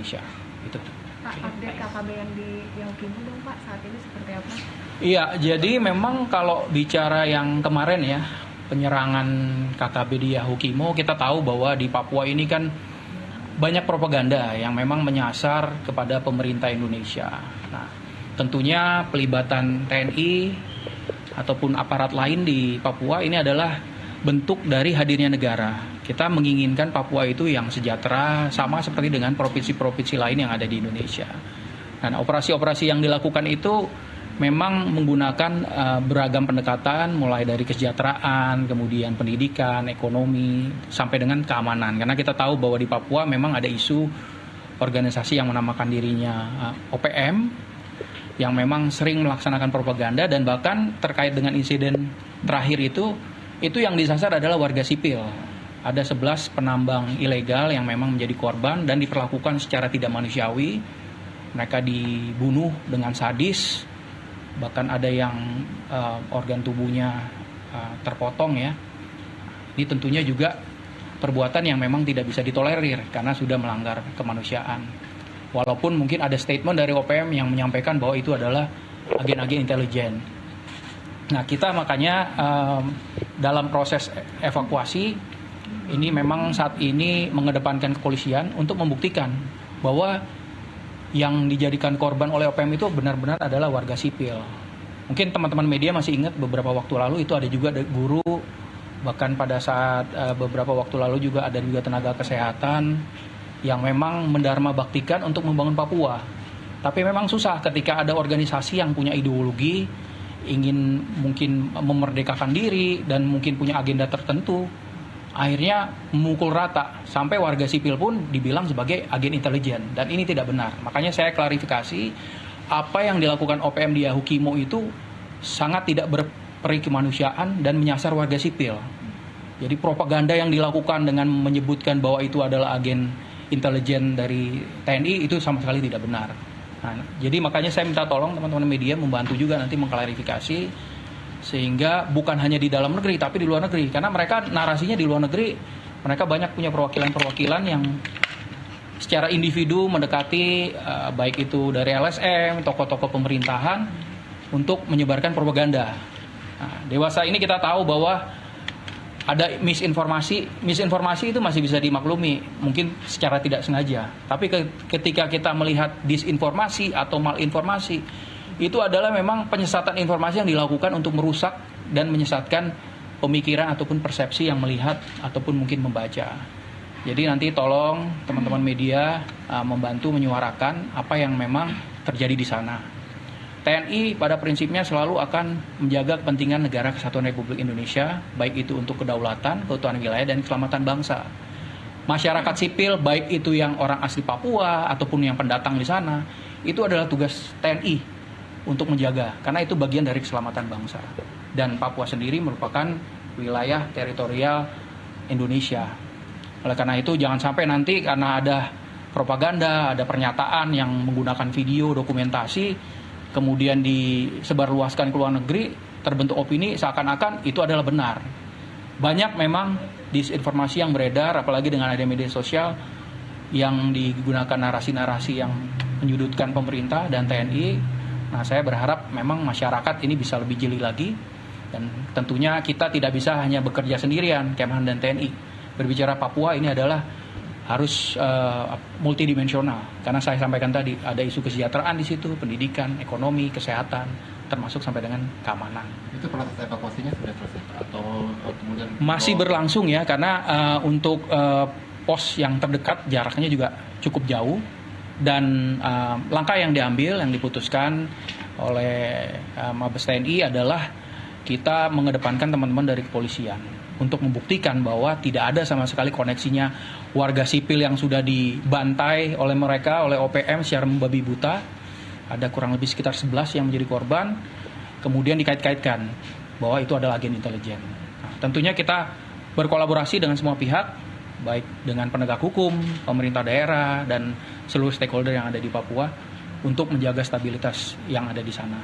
Indonesia. Itu. Pak, update KKB yang di Yahukimo dong Pak, saat ini seperti apa? Iya, jadi memang kalau bicara yang kemarin ya, penyerangan KKB di Yahukimo, kita tahu bahwa di Papua ini kan banyak propaganda yang memang menyasar kepada pemerintah Indonesia. Nah, tentunya pelibatan TNI ataupun aparat lain di Papua ini adalah bentuk dari hadirnya negara. Kita menginginkan Papua itu yang sejahtera, sama seperti dengan provinsi-provinsi lain yang ada di Indonesia. Nah, operasi-operasi yang dilakukan itu memang menggunakan beragam pendekatan, mulai dari kesejahteraan, kemudian pendidikan, ekonomi, sampai dengan keamanan. Karena kita tahu bahwa di Papua memang ada isu organisasi yang menamakan dirinya OPM, yang memang sering melaksanakan propaganda, dan bahkan terkait dengan insiden terakhir itu yang disasar adalah warga sipil. Ada 11 penambang ilegal yang memang menjadi korban dan diperlakukan secara tidak manusiawi. Mereka dibunuh dengan sadis, bahkan ada yang organ tubuhnya terpotong ya. Ini tentunya juga perbuatan yang memang tidak bisa ditolerir karena sudah melanggar kemanusiaan. Walaupun mungkin ada statement dari OPM yang menyampaikan bahwa itu adalah agen-agen intelijen. Nah, kita makanya dalam proses evakuasi ini memang saat ini mengedepankan kepolisian untuk membuktikan bahwa yang dijadikan korban oleh OPM itu benar-benar adalah warga sipil. Mungkin teman-teman media masih ingat beberapa waktu lalu itu ada juga guru, bahkan pada saat beberapa waktu lalu juga ada juga tenaga kesehatan yang memang mendharma baktikan untuk membangun Papua. Tapi memang susah ketika ada organisasi yang punya ideologi, ingin mungkin memerdekakan diri dan mungkin punya agenda tertentu, akhirnya memukul rata sampai warga sipil pun dibilang sebagai agen intelijen, dan ini tidak benar. Makanya saya klarifikasi, apa yang dilakukan OPM di Yahukimo itu sangat tidak berperi kemanusiaan dan menyasar warga sipil. Jadi propaganda yang dilakukan dengan menyebutkan bahwa itu adalah agen intelijen dari TNI itu sama sekali tidak benar. Nah, jadi makanya saya minta tolong teman-teman media membantu juga nanti mengklarifikasi, sehingga bukan hanya di dalam negeri tapi di luar negeri, karena mereka narasinya di luar negeri mereka banyak punya perwakilan-perwakilan yang secara individu mendekati baik itu dari LSM, tokoh-tokoh pemerintahan untuk menyebarkan propaganda. Nah, dewasa ini kita tahu bahwa ada misinformasi itu masih bisa dimaklumi, mungkin secara tidak sengaja. Tapi ketika kita melihat disinformasi atau malinformasi, itu adalah memang penyesatan informasi yang dilakukan untuk merusak dan menyesatkan pemikiran ataupun persepsi yang melihat ataupun mungkin membaca. Jadi nanti tolong teman-teman media membantu menyuarakan apa yang memang terjadi di sana. TNI pada prinsipnya selalu akan menjaga kepentingan negara kesatuan Republik Indonesia, baik itu untuk kedaulatan, keutuhan wilayah, dan keselamatan bangsa. Masyarakat sipil, baik itu yang orang asli Papua ataupun yang pendatang di sana, itu adalah tugas TNI untuk menjaga, karena itu bagian dari keselamatan bangsa. Dan Papua sendiri merupakan wilayah teritorial Indonesia. Oleh karena itu jangan sampai nanti karena ada propaganda, ada pernyataan yang menggunakan video dokumentasi, kemudian disebarluaskan ke luar negeri, terbentuk opini seakan-akan itu adalah benar. Banyak memang disinformasi yang beredar, apalagi dengan ada media sosial yang digunakan narasi-narasi yang menyudutkan pemerintah dan TNI. Nah, saya berharap memang masyarakat ini bisa lebih jeli lagi, dan tentunya kita tidak bisa hanya bekerja sendirian, Kemhan dan TNI. Berbicara Papua ini adalah harus multidimensional, karena saya sampaikan tadi ada isu kesejahteraan di situ, pendidikan, ekonomi, kesehatan, termasuk sampai dengan keamanan. Itu proses evakuasinya sudah selesai atau kemudian masih berlangsung ya, karena untuk pos yang terdekat jaraknya juga cukup jauh. Dan langkah yang diambil, yang diputuskan oleh Mabes TNI adalah kita mengedepankan teman-teman dari kepolisian untuk membuktikan bahwa tidak ada sama sekali koneksinya warga sipil yang sudah dibantai oleh mereka, oleh OPM secara membabi buta. Ada kurang lebih sekitar 11 yang menjadi korban, kemudian dikait-kaitkan bahwa itu adalah agen intelijen. Nah, tentunya kita berkolaborasi dengan semua pihak, baik dengan penegak hukum, pemerintah daerah, dan seluruh stakeholder yang ada di Papua untuk menjaga stabilitas yang ada di sana.